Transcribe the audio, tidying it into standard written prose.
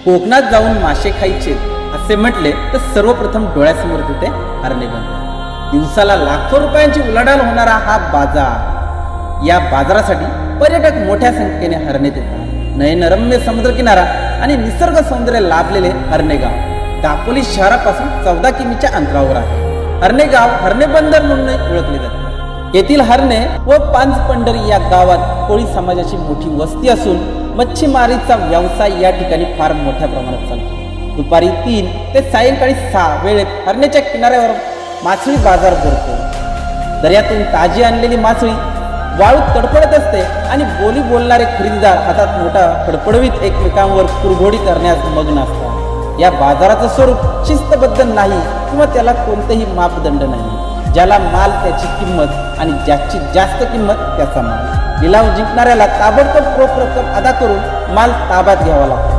कोकणात जाऊन मासे खायचे असे म्हटले तर सर्वप्रथम डोळ्यासमोर होते हरणे बंदर. दिवसाला लाखो रुपयांची उलाढाल होणारा हा बाजार. या बाजारासाठी पर्यटक मोठ्या संख्येने हरणेत येतात. नयनरम्य समुद्रकिनारा आणि निसर्ग सौंदर्य लाभलेले हरणेगाव दापोली शहरापासून 14 किमीच्या अंतरावर आहे. हरणेगाव हरणे बंदर म्हणून ओळखले जाते. येथील हरणे व पांचपंढरी या गावात कोळी समाजाची मोठी वस्ती असून मच्छीमारीचा व्यवसाय या ठिकाणी फार मोठ्या प्रमाणात चालतो. दुपारी 3 ते सायंकाळी 6 वेळेत हरणेच्या किनाऱ्यावर मासळी बाजार भरतो. दर्यातून ताजी आणलेली मासळी वाळूत तडफडत असते आणि बोली बोलणारे खरेदीदार हातात मोठा फडफडवीत एकमेकांवर कुरघोडी करण्यास मग्न असतात. या बाजाराचं स्वरूप शिस्तबद्ध नाही किंवा त्याला कोणतेही मापदंड नाही. ज्याला माल त्याची किंमत आणि ज्याची जास्त किंमत त्याचा माल. लिलाव जिंकणाऱ्याला ताबडतोब रोख रक्कम अदा करून माल ताब्यात घ्यावा लागतो.